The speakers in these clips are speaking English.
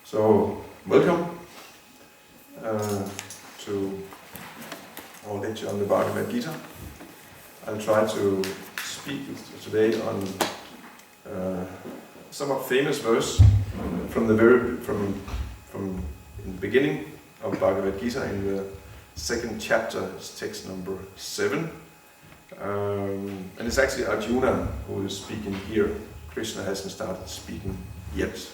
So, welcome to our lecture on the Bhagavad Gita. I'll try to speak today on somewhat famous verse from the beginning of Bhagavad Gita in the second chapter, text number 7. And it's actually Arjuna who is speaking here. Krishna hasn't started speaking yet.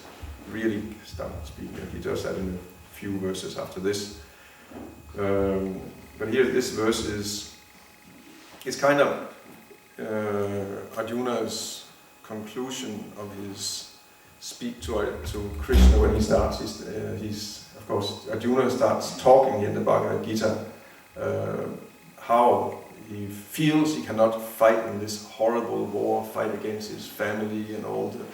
Really started speaking. He just added a few verses after this. But here, this verse is kind of Arjuna's conclusion of his speak to Krishna when he starts. He's of course, Arjuna starts talking in the Bhagavad Gita how he feels he cannot fight in this horrible war, fight against his family and all the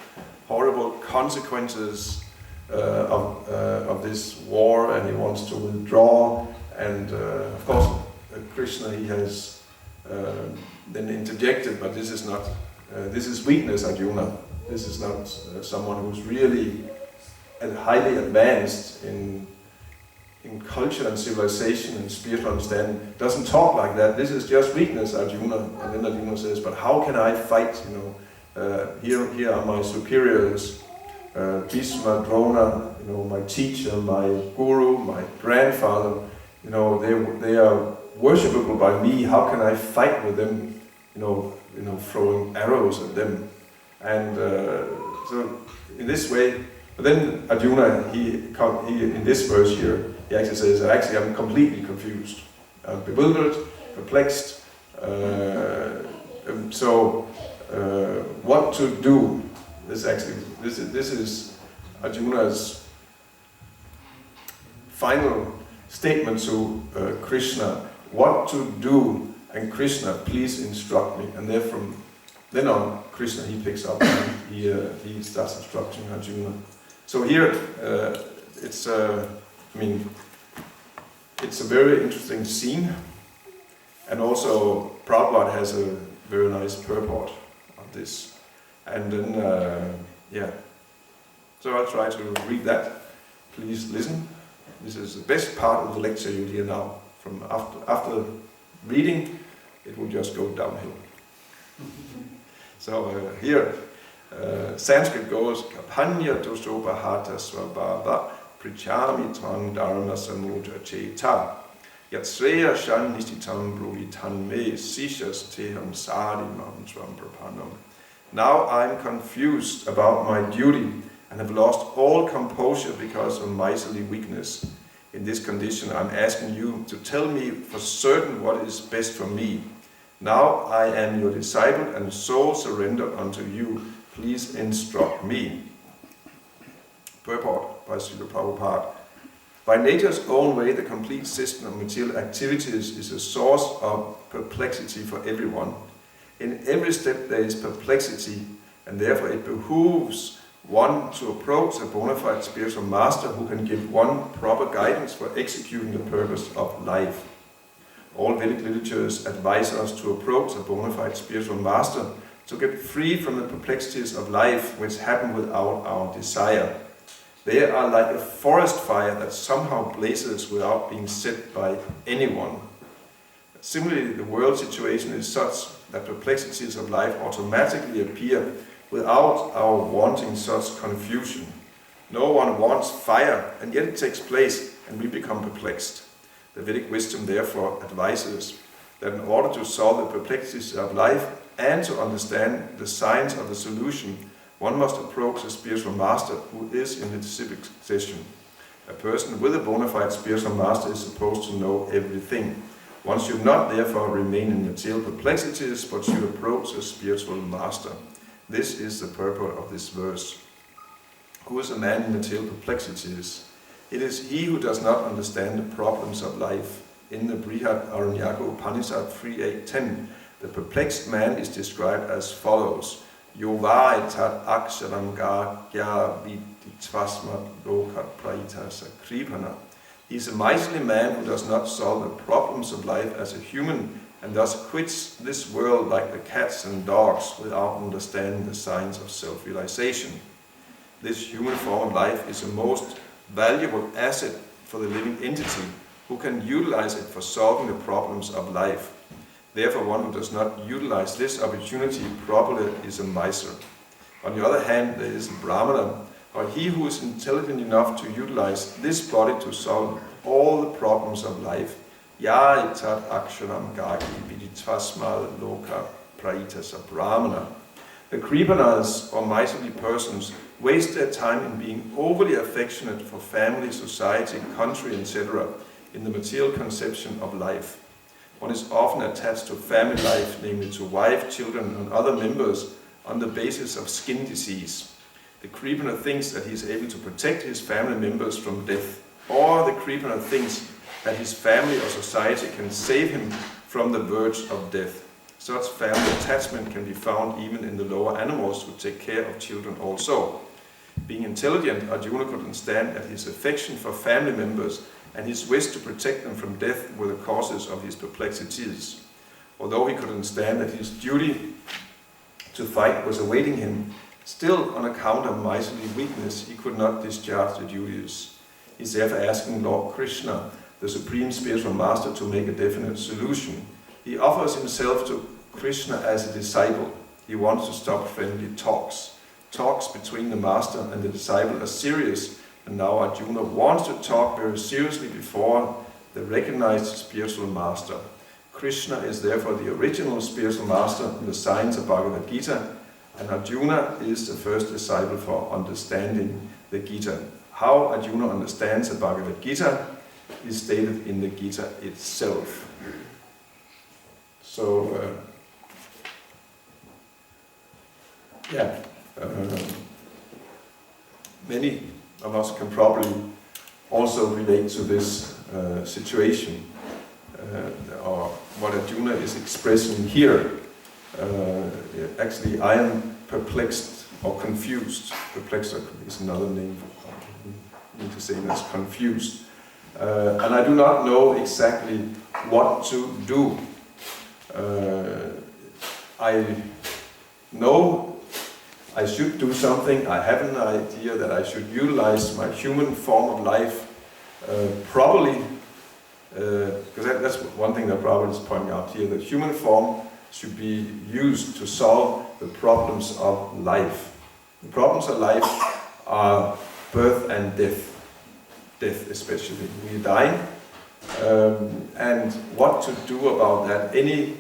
horrible consequences of this war, and he wants to withdraw. And of course, Krishna, he has then interjected, but this is not, this is weakness, Arjuna. This is not someone who's really highly advanced in culture and civilization and spiritual understanding. Doesn't talk like that. This is just weakness, Arjuna. And then Arjuna says, but how can I fight? Here are my superiors, Bhishma, Drona, my teacher, my guru, my grandfather. They are worshipable by me. How can I fight with them? Throwing arrows at them. And so in this way, but then Arjuna, he in this verse here, he actually says, I'm completely confused. I'm bewildered, perplexed. What to do? This is Arjuna's final statement to Krishna. What to do? And Krishna, please instruct me. And then on, Krishna, he picks up and he starts instructing Arjuna. So here, it's a very interesting scene, and also Prabhupada has a very nice purport of this. And then, so I'll try to read that. Please listen. This is the best part of the lecture you'll hear now. From after reading, it will just go downhill. So here, Sanskrit goes, Kapanya tosopa hata svabhava prichami tvang dharma samudra cheta yat sreya shan nisitam bruvitan me sishas teham sadimam svam prapanam. Now I'm confused about my duty and have lost all composure because of miserly weakness. In this condition, I'm asking you to tell me for certain what is best for me. Now I am your disciple and soul surrendered unto you. Please instruct me. Purport by Srila Prabhupada. By nature's own way, the complete system of material activities is a source of perplexity for everyone. In every step there is perplexity, and therefore it behooves one to approach a bona fide spiritual master who can give one proper guidance for executing the purpose of life. All Vedic literatures advise us to approach a bona fide spiritual master to get free from the perplexities of life which happen without our desire. They are like a forest fire that somehow blazes without being set by anyone. Similarly, the world situation is such that perplexities of life automatically appear without our wanting such confusion. No one wants fire, and yet it takes place, and we become perplexed. The Vedic wisdom therefore advises that in order to solve the perplexities of life and to understand the signs of the solution, one must approach a spiritual master who is in the disciplic session. A person with a bona fide spiritual master is supposed to know everything. One should not therefore remain in material perplexities, but should approach a spiritual master. This is the purport of this verse. Who is a man in material perplexities? It is he who does not understand the problems of life. In the Brihad Aranyaka Upanishad 3.8.10, the perplexed man is described as follows. Yovaitat aksharam gya viditvasma lokat praitasa kripana. He is a miserly man who does not solve the problems of life as a human and thus quits this world like the cats and dogs without understanding the signs of self-realization. This human form of life is a most valuable asset for the living entity who can utilize it for solving the problems of life. Therefore, one who does not utilize this opportunity properly is a miser. On the other hand, there is a Brahmana, or he who is intelligent enough to utilize this body to solve all the problems of life. Ya itat aksharam gaki viditvasma loka praitasa Brahmana. The Kripanas, or miserly persons, waste their time in being overly affectionate for family, society, country, etc., in the material conception of life. One is often attached to family life, namely to wife, children, and other members, on the basis of skin disease. The Kripana thinks that he is able to protect his family members from death, or the Kripana thinks that his family or society can save him from the verge of death. Such family attachment can be found even in the lower animals who take care of children also. Being intelligent, Arjuna could understand that his affection for family members and his wish to protect them from death were the causes of his perplexities. Although he could understand that his duty to fight was awaiting him, still on account of miserly weakness he could not discharge the duties. He is therefore asking Lord Krishna, the Supreme Spiritual Master, to make a definite solution. He offers himself to Krishna as a disciple. He wants to stop friendly talks. Talks between the master and the disciple are serious, and now Arjuna wants to talk very seriously before the recognized spiritual master. Krishna is therefore the original spiritual master in the science of Bhagavad Gita, and Arjuna is the first disciple for understanding the Gita. How Arjuna understands the Bhagavad Gita is stated in the Gita itself. So, many of us can probably also relate to this situation, or what Arjuna is expressing here. Actually, I am perplexed or confused. Perplexed is another name. I need to say that's confused. And I do not know exactly what to do. I know I should do something. I have an idea that I should utilize my human form of life properly, because that's one thing that Prabhu is pointing out here, that human form should be used to solve the problems of life. The problems of life are birth and death especially. We are dying, and what to do about that. Any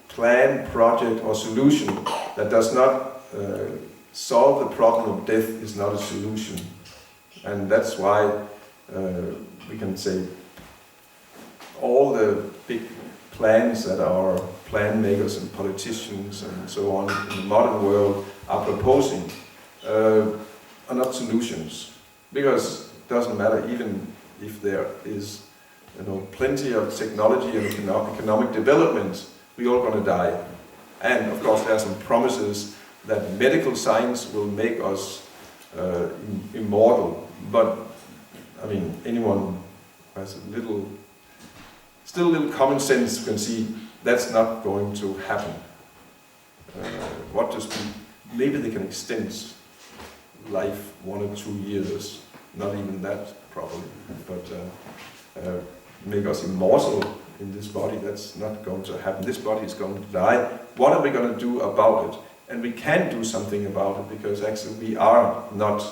plan, project or solution that does not solve the problem of death is not a solution. And that's why we can say all the big plans that our plan makers and politicians and so on in the modern world are proposing are not solutions, because it doesn't matter even if there is plenty of technology and economic development, we're all going to die. And of course there are some promises that medical science will make us immortal, but I mean anyone who has still a little common sense can see that's not going to happen. what does maybe they can extend life 1 or 2 years, not even that probably, but make us immortal in this body. That's not going to happen. This body is going to die. What are we going to do about it? And we can do something about it, because actually we are not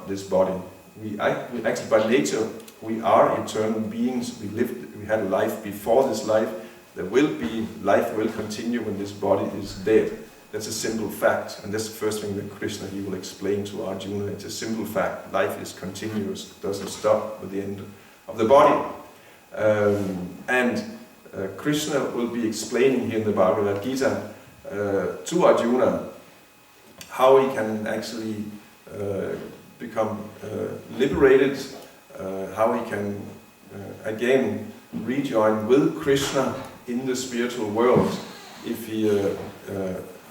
this body. We actually by nature we are eternal beings. We had a life before this life. Life will continue when this body is dead. That's a simple fact, and that's the first thing that Krishna he will explain to Arjuna. It's a simple fact. Life is continuous, it doesn't stop with the end of the body. Krishna will be explaining here in the Bhagavad Gita to Arjuna how he can actually become liberated, how he can again rejoin with Krishna in the spiritual world if he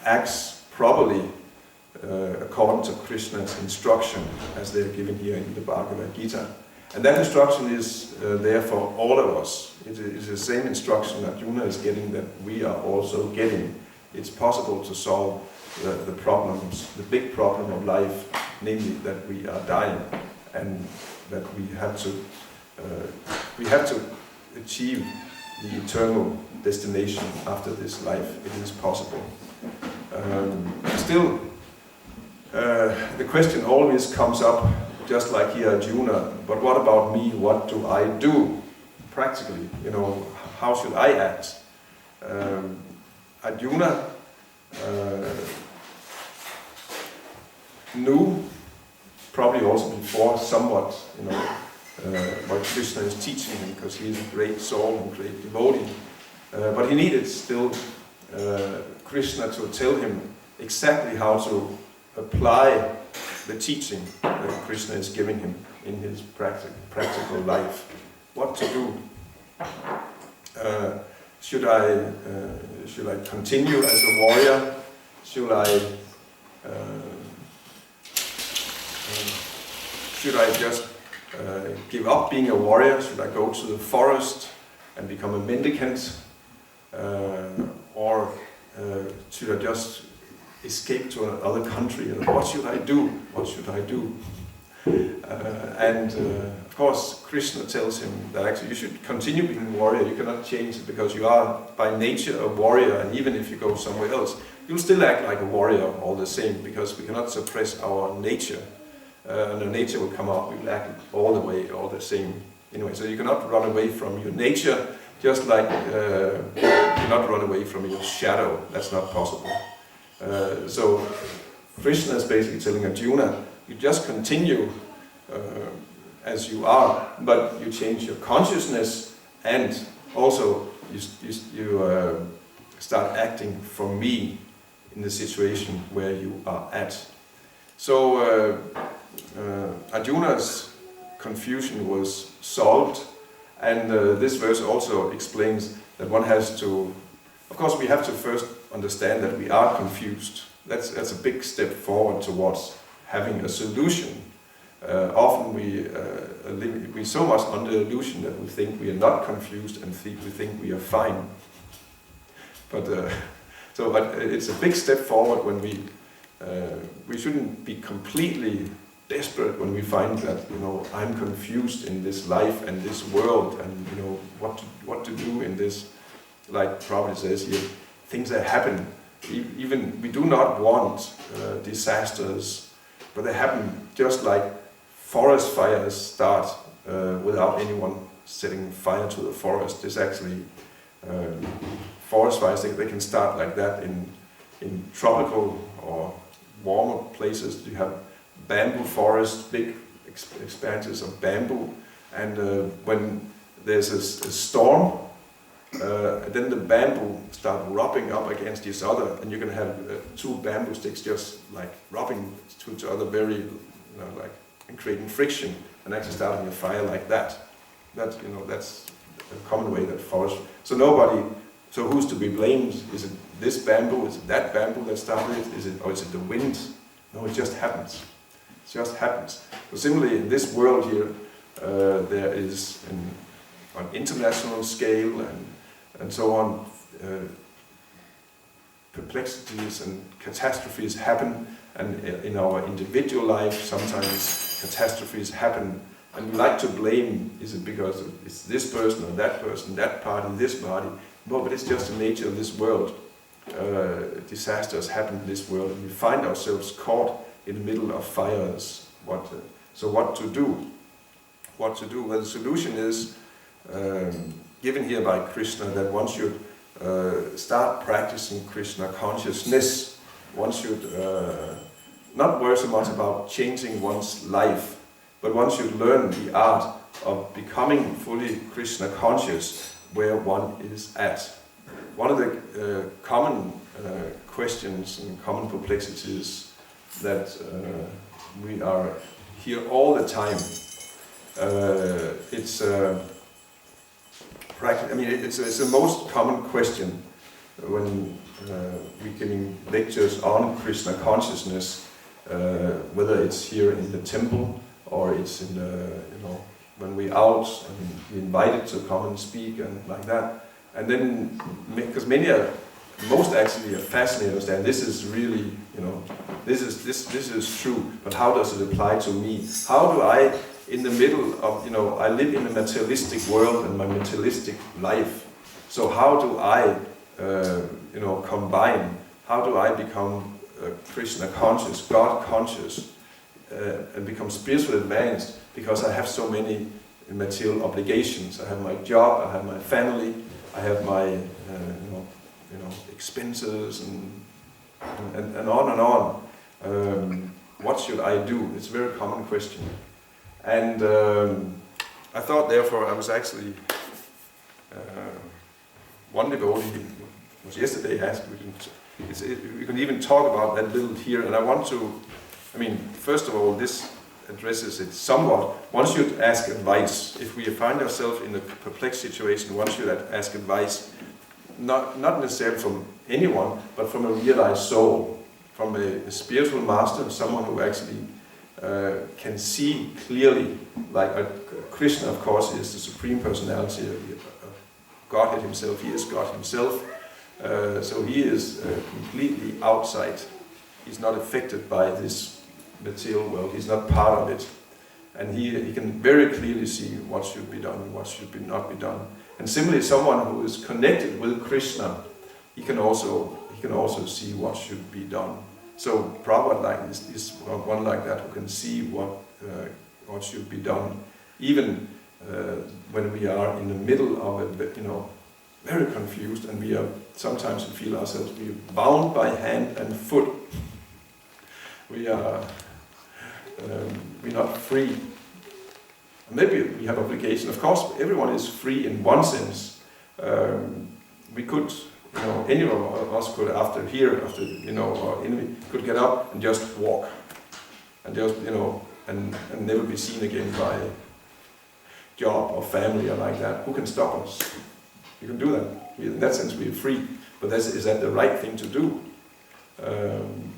acts properly according to Krishna's instruction as they are given here in the Bhagavad Gita. And that instruction is there for all of us. It is the same instruction that Arjuna is getting that we are also getting. It's possible to solve the problems, the big problem of life, namely that we are dying, and that we have to achieve the eternal destination after this life. It is possible. Still, the question always comes up, just like here Arjuna, but what about me? What do I do practically? How should I act? Arjuna knew, probably also before, somewhat, what Krishna is teaching him, because he is a great soul and great devotee. But he needed still Krishna to tell him exactly how to apply the teaching that Krishna is giving him in his practical life. What to do? Should I continue as a warrior? Should I just give up being a warrior? Should I go to the forest and become a mendicant? Or should I just escape to another country? What should I do? What should I do? Of course, Krishna tells him that actually you should continue being a warrior. You cannot change it, because you are by nature a warrior, and even if you go somewhere else, you'll still act like a warrior all the same, because we cannot suppress our nature. And the nature will come out, we will act all the same. Anyway, so you cannot run away from your nature, just like you cannot run away from your shadow. That's not possible. So Krishna is basically telling Arjuna, you just continue as you are, but you change your consciousness, and also you start acting for me in the situation where you are at. So Arjuna's confusion was solved, and this verse also explains that one has to, of course we have to first understand that we are confused. That's a big step forward towards having a solution. Often we so much under illusion that we think we are not confused and we think we are fine. But it's a big step forward when we shouldn't be completely desperate when we find that I'm confused in this life and this world, and what to do in this. Like Prabhu says here, things that happen. Even we do not want disasters, but they happen just like forest fires start without anyone setting fire to the forest. There's actually forest fires, they can start like that in tropical or warmer places. You have bamboo forests, big expanses of bamboo, and when there's a storm, then the bamboo start rubbing up against each other, and you can have two bamboo sticks just like rubbing to each other, very and creating friction, and actually starting a fire like that. That's a common way that forest. So who's to be blamed? Is it this bamboo? Is it that bamboo that started it? Or is it the wind? No, it just happens. It just happens. So similarly, in this world here, there is an international scale and so on, perplexities and catastrophes happen, and in our individual life sometimes catastrophes happen, and we like to blame, is it because it's this person, that party, this party? No, but it's just the nature of this world. Disasters happen in this world, and we find ourselves caught in the middle of fires. So what to do? What to do? Well, the solution is given here by Krishna, that one should start practicing Krishna consciousness. One should not worry so much about changing one's life, but one should learn the art of becoming fully Krishna conscious where one is at. One of the common questions and common perplexities that we are here all the time, it's the most common question when we're giving lectures on Krishna consciousness, whether it's here in the temple or it's in the, when we're out and we're invited to come and speak and like that. And then, because most actually are fascinated to understand, this is really, this is true, but how does it apply to me? How do I, in the middle of, I live in a materialistic world and my materialistic life. So how do I, combine, how do I become Krishna conscious, God conscious, and become spiritually advanced, because I have so many material obligations. I have my job, I have my family, I have my, expenses and on and on. What should I do? It's a very common question. And I thought, therefore, I was actually, one devotee, it was yesterday, asked, we can even talk about that little here, and I want to, first of all, this addresses it somewhat. One should ask advice. If we find ourselves in a perplexed situation, one should ask advice, not necessarily from anyone, but from a realized soul, from a spiritual master, someone who actually can see clearly, like Krishna, of course, is the Supreme Personality of Godhead himself. He is God himself, so he is completely outside. He's not affected by this material world. He's not part of it, and he can very clearly see what should be done and what should not be done. And similarly, someone who is connected with Krishna, he can also see what should be done. So Prabhu is one like that, who can see what should be done, even when we are in the middle of it, very confused, and sometimes we feel ourselves bound by hand and foot. We're not free. Maybe we have obligation. Of course, everyone is free in one sense. We could, any of us could, could get up and just walk, and just, and never be seen again by job or family or like that. Who can stop us? You can do that. In that sense, we're free. But is that the right thing to do?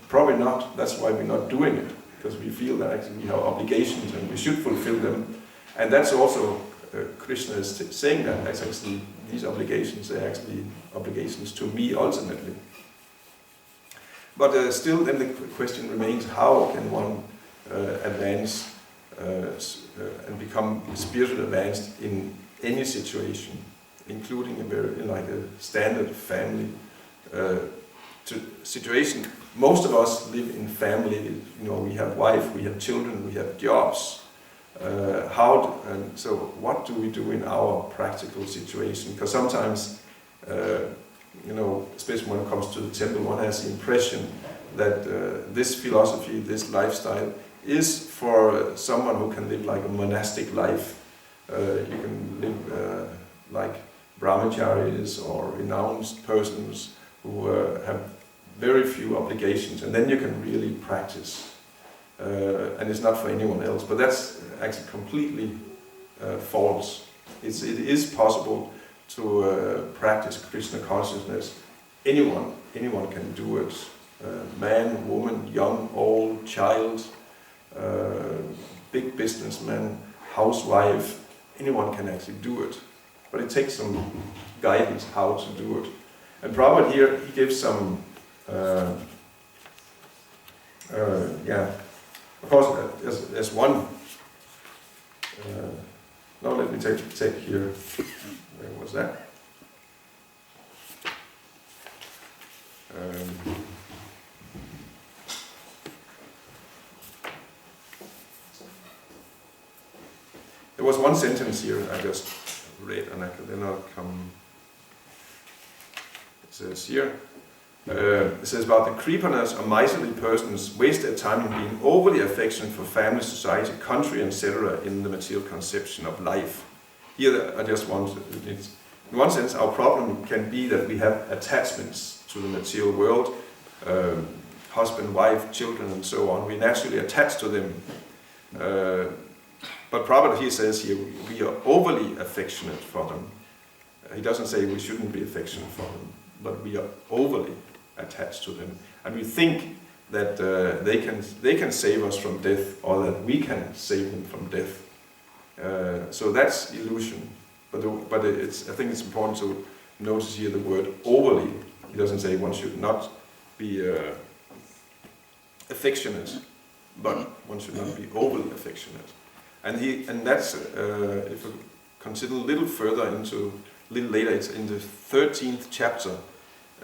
Probably not. That's why we're not doing it, because we feel that actually we have obligations and we should fulfill them. And that's also, Krishna is saying that actually these obligations are actually obligations to me ultimately. But still then the question remains, how can one advance and become spiritually advanced in any situation, including a standard family situation. Most of us live in family, we have wife, we have children, we have jobs. So what do we do in our practical situation? Because sometimes, especially when it comes to the temple, one has the impression that this philosophy, this lifestyle, is for someone who can live like a monastic life. You can live like brahmacharis or renounced persons who have very few obligations, and then you can really practice. And it's not for anyone else, but that's actually completely false. It is possible to practice Krishna consciousness. Anyone can do it. Man, woman, young, old, child, big businessman, housewife, anyone can actually do it. But it takes some guidance how to do it. And Prabhupada here, he gives some, of course, there's one, now let me take here, where was that? There was one sentence here I just read, and I can then I'll come. It says here, it says about the creeperness or miserly persons waste their time in being overly affectionate for family, society, country, etc. in the material conception of life. Here I just want to, in one sense our problem can be that we have attachments to the material world, husband, wife, children and so on. We naturally attach to them. But Prabhupada here says here, we are overly affectionate for them. He doesn't say we shouldn't be affectionate for them, but we are overly attached to them. And we think that they can save us from death, or that we can save them from death. So that's illusion. But I think it's important to notice here the word overly. He doesn't say one should not be affectionate, but one should not be overly affectionate. And that's, if we consider a little further into, a little later, it's in the 13th chapter.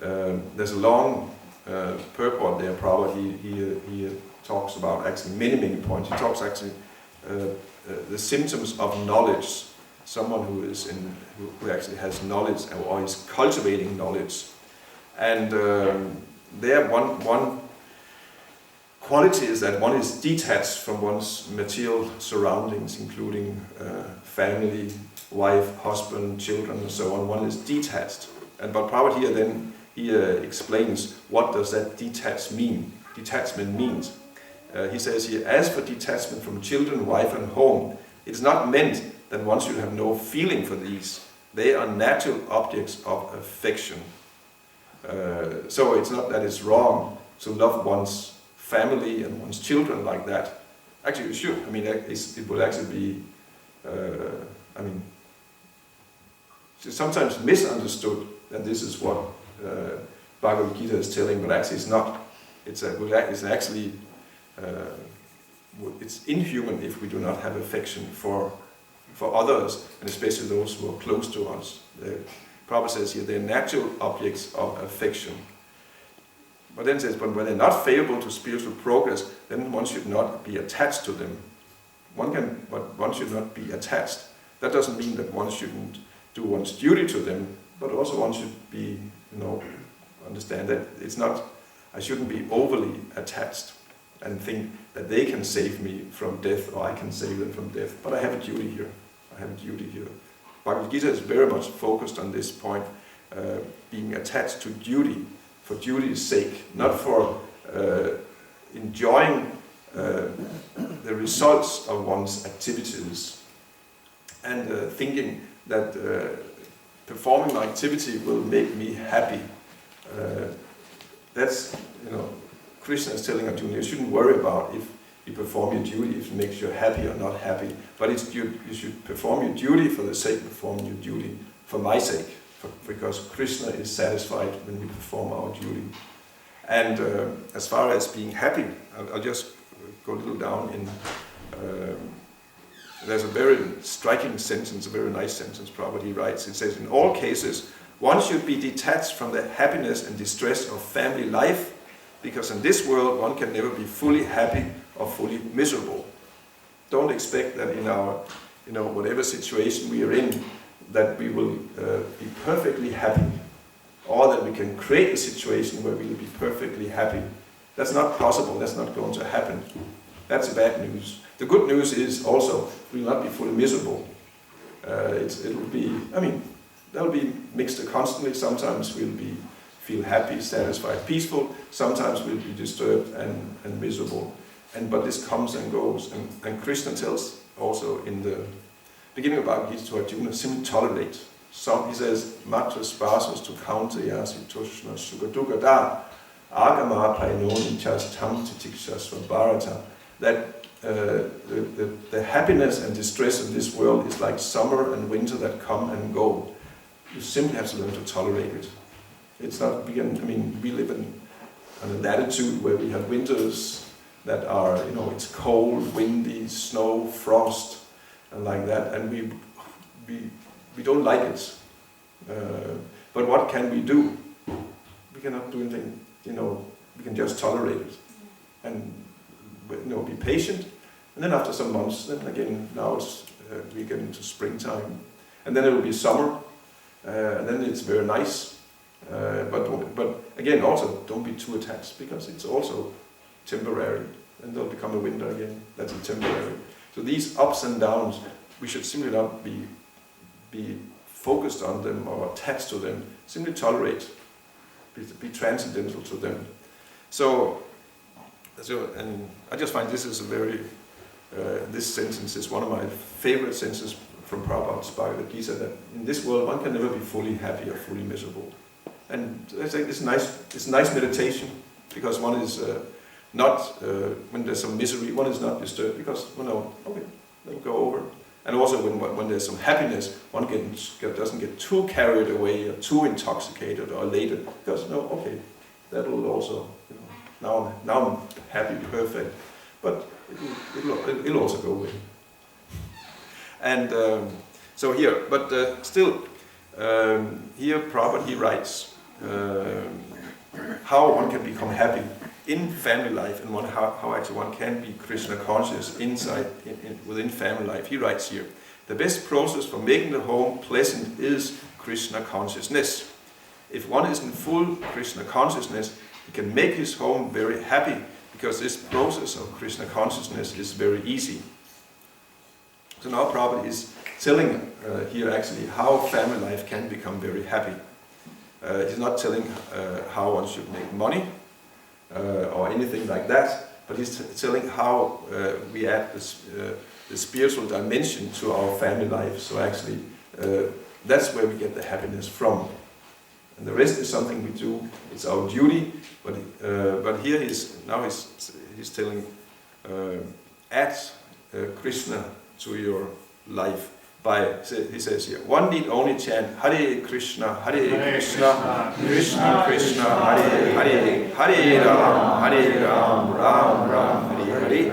There's a long purport there, Prabhupada. He talks about actually many points. He talks actually the symptoms of knowledge. Someone who actually has knowledge or is cultivating knowledge. And there one quality is that one is detached from one's material surroundings, including family, wife, husband, children, and so on. One is detached. But Prabhupada here then he explains what does that detachment means. He says here, as for detachment from children, wife, and home, it's not meant that one should have no feeling for these. They are natural objects of affection. So it's not that it's wrong to love one's family and one's children like that. Actually, you should. I mean, it would actually be, it's sometimes misunderstood that this is what Bhagavad Gita is telling, but actually it's not. It's actually, it's inhuman if we do not have affection for others, and especially those who are close to us. Prabhupada says here, they're natural objects of affection. But then it says, but when they're not favorable to spiritual progress, then one should not be attached to them. But one should not be attached. That doesn't mean that one shouldn't do one's duty to them, but also one should be, understand that it's not, I shouldn't be overly attached and think that they can save me from death or I can save them from death. But I have a duty here. Bhagavad Gita is very much focused on this point, being attached to duty, for duty's sake, not for enjoying the results of one's activities and thinking that performing my activity will make me happy. That's, Krishna is telling Arjuna, you shouldn't worry about if you perform your duty, if it makes you happy or not happy, but you should perform your duty for the sake of performing your duty, for my sake, because Krishna is satisfied when we perform our duty. And as far as being happy, I'll just go a little down in, there's a very striking sentence, a very nice sentence Prabhupada he writes. It says, in all cases, one should be detached from the happiness and distress of family life, because in this world one can never be fully happy or fully miserable. Don't expect that in our, whatever situation we are in, that we will be perfectly happy, or that we can create a situation where we will be perfectly happy. That's not possible. That's not going to happen. That's the bad news. The good news is also we will not be fully miserable. It'll be, that'll be mixed constantly. Sometimes we'll feel happy, satisfied, peaceful. Sometimes we'll be disturbed and miserable. But this comes and goes. And Krishna tells also in the beginning of Bhagavad Gita to Arjuna, simply tolerate. So he says, Matra spasos to counter yasi tushna sugaduga da agama painoni chastam titikshasva bharata. That the happiness and distress of this world is like summer and winter that come and go. You simply have to learn to tolerate it. It's not, we live in a latitude where we have winters that are, it's cold, windy, snow, frost, and like that, and we don't like it. But what can we do? We cannot do anything, we can just tolerate it. And, be patient. And then after some months, then again, now we get into springtime. And then it will be summer, and then it's very nice. But again, also, don't be too attached, because it's also temporary. And there'll become a winter again, that's temporary. So these ups and downs, we should simply not be focused on them or attached to them. Simply tolerate, be transcendental to them. So, and I just find this is a very, this sentence is one of my favorite sentences from Prabhupada's Bhagavad Gita, that in this world one can never be fully happy or fully miserable. And it's nice meditation, because one is not, when there's some misery, one is not disturbed, because, okay, they'll go over. And also when there's some happiness, one doesn't get too carried away or too intoxicated or elated, because, okay, that will also, now I'm happy, perfect, but it'll also go away. And so here, but still, here Prabhupada, he writes how one can become happy in family life, and how actually one can be Krishna conscious within family life. He writes here, the best process for making the home pleasant is Krishna consciousness. If one is in full Krishna consciousness, he can make his home very happy, because this process of Krishna consciousness is very easy. So now Prabhupada is telling here actually how family life can become very happy. He's not telling how one should make money, or anything like that, but he's telling how we add the spiritual dimension to our family life. So actually, that's where we get the happiness from. And the rest is something we do, it's our duty, but here he's telling, add Krishna to your life. He says here, one need only chant Hare Krishna, Krishna Krishna, Hare Ram, Ram Ram, Hare.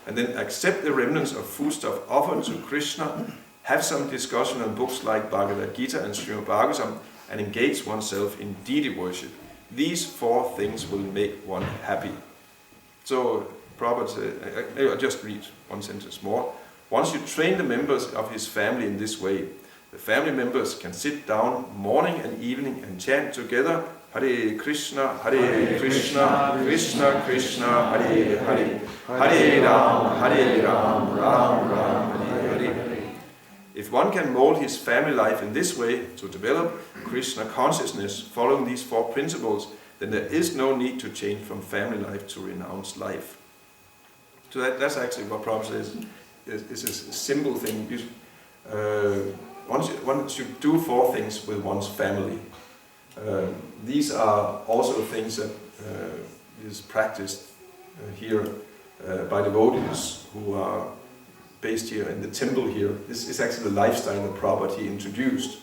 And then accept the remnants of foodstuff offered to Krishna, have some discussion on books like Bhagavad Gita and Srimad Bhagavatam, and engage oneself in deity worship. These 4 things will make one happy. So Prabhupada said, I'll just read one sentence more. Once you train the members of his family in this way, the family members can sit down morning and evening and chant together Hare Krishna, Krishna Krishna, Hare Hare, Hare Ram, Ram Ram, Hare Hare. If one can mold his family life in this way to develop Krishna consciousness following these 4 principles, then there is no need to change from family life to renounced life. So that's actually what Prabhupada says. It's a simple thing. One should do 4 things with one's family. These are also things that is practiced here by devotees who are based here in the temple here. This is actually the lifestyle that Prabhupada he introduced.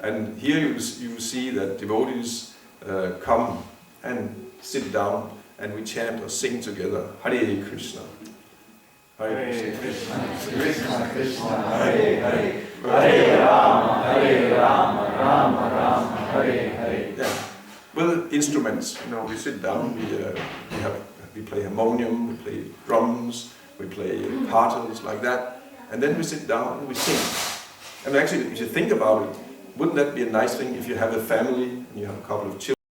And here you see that devotees come and sit down and we chant or sing together Hare Krishna. Hare Krishna, Krishna Krishna, Hare Hare, Hare Rama, Rama Rama, Hare Hare. Yeah, with instruments. We sit down. We play harmonium, we play drums, we play kartals like that, and then we sit down and we sing. And actually, if you think about it, wouldn't that be a nice thing if you have a family and you have a couple of children?